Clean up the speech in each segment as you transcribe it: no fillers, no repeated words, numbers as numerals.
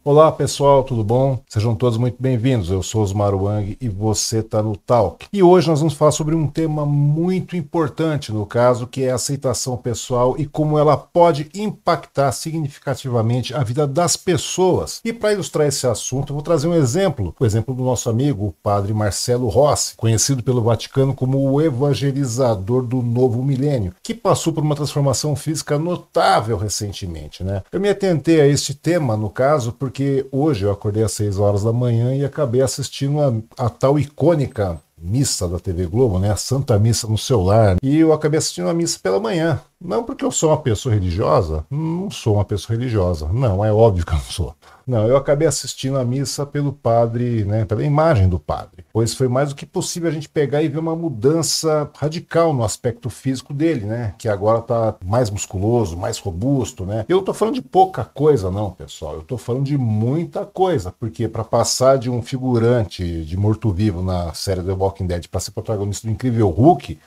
Olá pessoal, tudo bom? Sejam todos muito bem-vindos. Eu sou Osmar Wang e você está no Talk. E hoje nós vamos falar sobre um tema muito importante, no caso, que é a aceitação pessoal e como ela pode impactar significativamente a vida das pessoas. E para ilustrar esse assunto, eu vou trazer um exemplo, o exemplo do nosso amigo, o padre Marcelo Rossi, conhecido pelo Vaticano como o evangelizador do novo milênio, que passou por uma transformação física notável recentemente, né? Eu me atentei a este tema, no caso, porque hoje eu acordei às 6 horas da manhã e acabei assistindo a tal icônica missa da TV Globo, né? A Santa Missa no celular. E eu acabei assistindo a missa pela manhã. Não porque eu sou uma pessoa religiosa, não sou uma pessoa religiosa. Não, é óbvio que eu não sou. Não, eu acabei assistindo a missa pelo padre, né, pela imagem do padre. Pois foi mais do que possível a gente pegar e ver uma mudança radical no aspecto físico dele, né? Que agora tá mais musculoso, mais robusto, né? Eu tô falando de pouca coisa, não, pessoal. Eu tô falando de muita coisa, porque para passar de um figurante de morto-vivo na série The Walking Dead para ser protagonista do Incrível Hulk,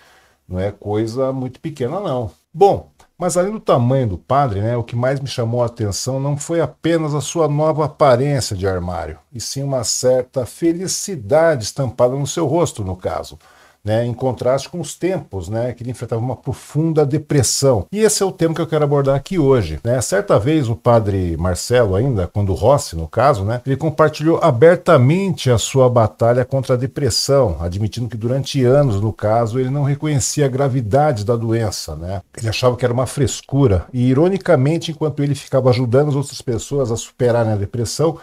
não é coisa muito pequena, não. Bom, mas além do tamanho do padre, né, o que mais me chamou a atenção não foi apenas a sua nova aparência de armário, e sim uma certa felicidade estampada no seu rosto, no caso, né, em contraste com os tempos, né, que ele enfrentava uma profunda depressão. E esse é o tema que eu quero abordar aqui hoje, né? Certa vez o padre Marcelo, ainda quando Rossi, no caso, né, ele compartilhou abertamente a sua batalha contra a depressão, admitindo que durante anos, no caso, ele não reconhecia a gravidade da doença, né? Ele achava que era uma frescura e, ironicamente, enquanto ele ficava ajudando as outras pessoas a superarem a depressão,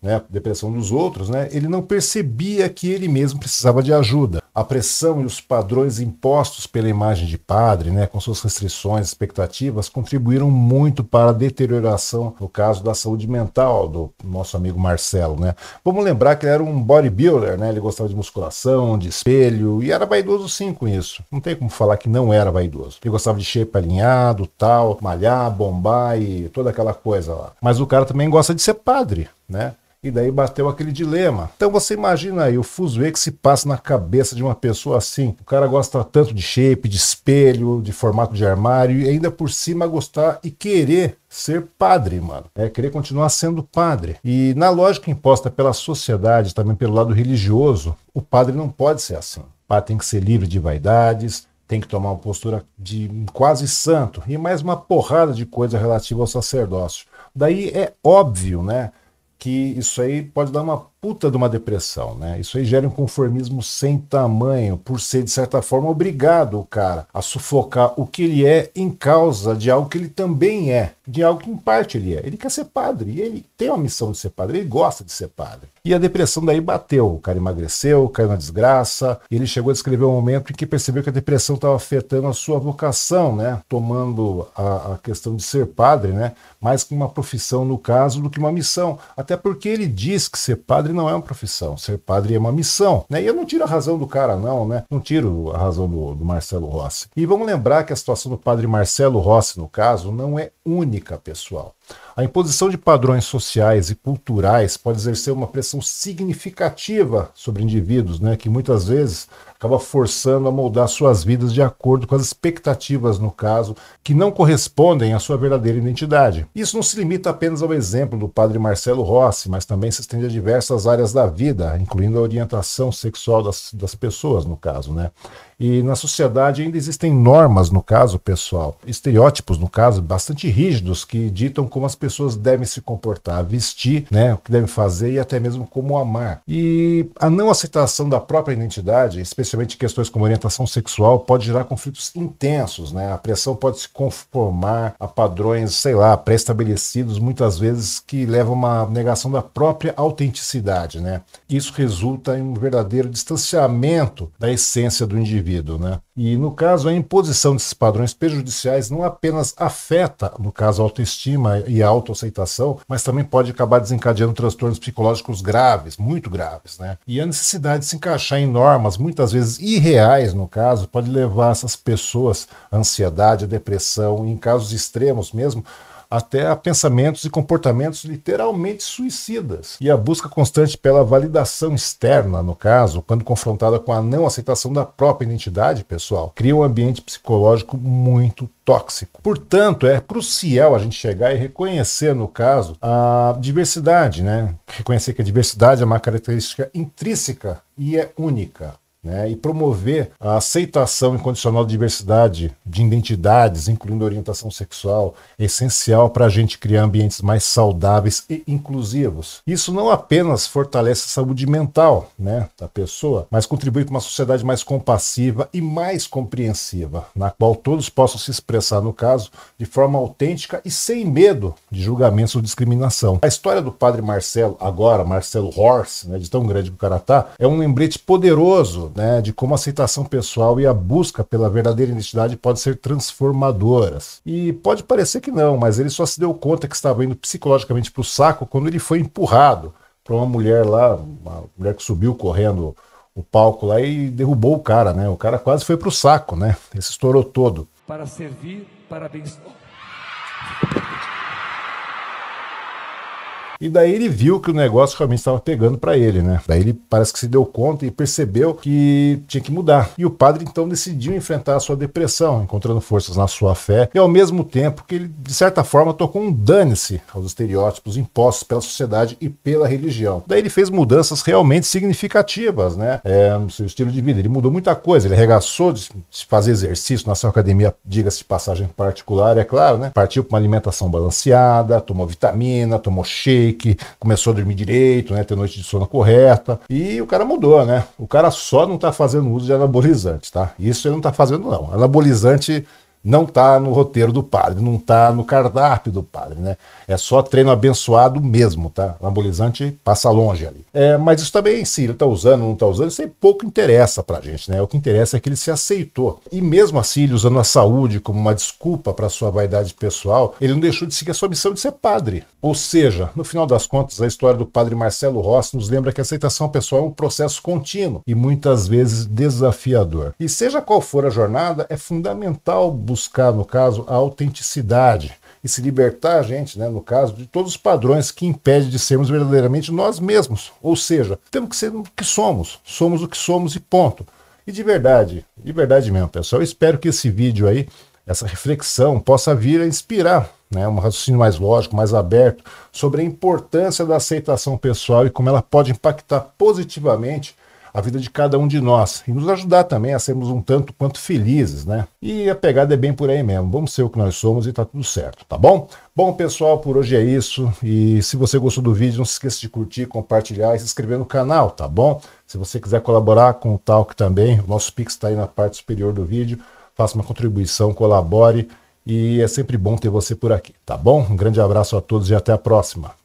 né, a depressão dos outros, né, ele não percebia que ele mesmo precisava de ajuda. A pressão e os padrões impostos pela imagem de padre, né, com suas restrições, expectativas, contribuíram muito para a deterioração, no caso da saúde mental do nosso amigo Marcelo, né. Vamos lembrar que ele era um bodybuilder, né, ele gostava de musculação, de espelho, e era vaidoso sim com isso. Não tem como falar que não era vaidoso. Ele gostava de shape alinhado, tal, malhar, bombar e toda aquela coisa lá. Mas o cara também gosta de ser padre, né. E daí bateu aquele dilema. Então você imagina aí o fuzuê que se passa na cabeça de uma pessoa assim. O cara gosta tanto de shape, de espelho, de formato de armário e ainda por cima gostar e querer ser padre, mano. É, querer continuar sendo padre. E na lógica imposta pela sociedade, também pelo lado religioso, o padre não pode ser assim. O padre tem que ser livre de vaidades, tem que tomar uma postura de quase santo e mais uma porrada de coisa relativa ao sacerdócio. Daí é óbvio, né, que isso aí pode dar uma puta de uma depressão, né? Isso aí gera um conformismo sem tamanho, por ser, de certa forma, obrigado o cara a sufocar o que ele é em causa de algo que ele também é, de algo que em parte ele é. Ele quer ser padre, e ele tem uma missão de ser padre, ele gosta de ser padre. E a depressão daí bateu, o cara emagreceu, caiu na desgraça, e ele chegou a descrever um momento em que percebeu que a depressão estava afetando a sua vocação, né? Tomando a questão de ser padre, né, mais que uma profissão no caso do que uma missão. Até porque ele diz que ser padre não é uma profissão, ser padre é uma missão, né? E eu não tiro a razão do cara não, né? Não tiro a razão do Marcelo Rossi. E vamos lembrar que a situação do padre Marcelo Rossi, no caso, não é única, pessoal. A imposição de padrões sociais e culturais pode exercer uma pressão significativa sobre indivíduos, né, que muitas vezes acaba forçando a moldar suas vidas de acordo com as expectativas, no caso, que não correspondem à sua verdadeira identidade. Isso não se limita apenas ao exemplo do padre Marcelo Rossi, mas também se estende a diversas áreas da vida, incluindo a orientação sexual das pessoas, no caso, né? E na sociedade ainda existem normas, no caso, pessoal, estereótipos, no caso, bastante rígidos, que ditam como as pessoas devem se comportar, vestir, né, o que devem fazer e até mesmo como amar. E a não aceitação da própria identidade, especialmente questões como orientação sexual, pode gerar conflitos intensos, né? A pressão pode se conformar a padrões, sei lá, pré-estabelecidos, muitas vezes que levam a uma negação da própria autenticidade, né? Isso resulta em um verdadeiro distanciamento da essência do indivíduo, né? E no caso, a imposição desses padrões prejudiciais não apenas afeta, no caso, a autoestima e a autoaceitação, mas também pode acabar desencadeando transtornos psicológicos graves, muito graves, né? E a necessidade de se encaixar em normas, muitas vezes irreais, no caso, pode levar essas pessoas à ansiedade, à depressão, e em casos extremos mesmo, até a pensamentos e comportamentos literalmente suicidas. E a busca constante pela validação externa, no caso, quando confrontada com a não aceitação da própria identidade pessoal, cria um ambiente psicológico muito tóxico. Portanto, é crucial a gente chegar e reconhecer, no caso, a diversidade, né? Reconhecer que a diversidade é uma característica intrínseca e é única. E promover a aceitação incondicional de diversidade de identidades, incluindo orientação sexual, é essencial para a gente criar ambientes mais saudáveis e inclusivos. Isso não apenas fortalece a saúde mental, da pessoa, mas contribui para uma sociedade mais compassiva e mais compreensiva, na qual todos possam se expressar, no caso, de forma autêntica e sem medo de julgamentos ou discriminação. A história do padre Marcelo, agora Marcelo Horst, de tão grande que o cara tá, é um lembrete poderoso de como a aceitação pessoal e a busca pela verdadeira identidade pode ser transformadoras. E pode parecer que não, mas ele só se deu conta que estava indo psicologicamente para o saco quando ele foi empurrado para uma mulher lá, uma mulher que subiu correndo o palco lá e derrubou o cara, O cara quase foi para o saco, Ele se estourou todo. Para servir, para abençoar. E daí ele viu que o negócio realmente estava pegando para ele, Daí ele parece que se deu conta e percebeu que tinha que mudar. E o padre então decidiu enfrentar a sua depressão, encontrando forças na sua fé, e ao mesmo tempo que ele, de certa forma, tocou um dane-se aos estereótipos impostos pela sociedade e pela religião. Daí ele fez mudanças realmente significativas, no seu estilo de vida. Ele mudou muita coisa, ele arregaçou de fazer exercício na sua academia, diga-se de passagem particular, é claro, Partiu para uma alimentação balanceada, tomou vitamina, tomou shake, começou a dormir direito, ter noite de sono correta, e o cara mudou, O cara só não tá fazendo uso de anabolizante, tá? Isso ele não tá fazendo, não. Anabolizante não tá no roteiro do padre, não tá no cardápio do padre, É só treino abençoado mesmo, tá? Anabolizante passa longe ali. Mas isso também, se ele tá usando ou não tá usando, isso aí pouco interessa pra gente, O que interessa é que ele se aceitou. E mesmo assim, ele usando a saúde como uma desculpa para sua vaidade pessoal, ele não deixou de seguir a sua missão de ser padre. Ou seja, no final das contas, a história do padre Marcelo Horst nos lembra que a aceitação pessoal é um processo contínuo e muitas vezes desafiador. E seja qual for a jornada, é fundamental buscar, no caso, a autenticidade e se libertar a gente, no caso, de todos os padrões que impedem de sermos verdadeiramente nós mesmos. Ou seja, temos que ser o que somos o que somos e ponto. E de verdade mesmo, pessoal, eu espero que esse vídeo aí, essa reflexão, possa vir a inspirar um raciocínio mais lógico, mais aberto, sobre a importância da aceitação pessoal e como ela pode impactar positivamente a vida de cada um de nós e nos ajudar também a sermos um tanto quanto felizes, E a pegada é bem por aí mesmo. Vamos ser o que nós somos e tá tudo certo, tá bom? Bom, pessoal, por hoje é isso. E se você gostou do vídeo, não se esqueça de curtir, compartilhar e se inscrever no canal, tá bom? Se você quiser colaborar com o Talk também, o nosso Pix está aí na parte superior do vídeo. Faça uma contribuição, colabore e é sempre bom ter você por aqui, tá bom? Um grande abraço a todos e até a próxima.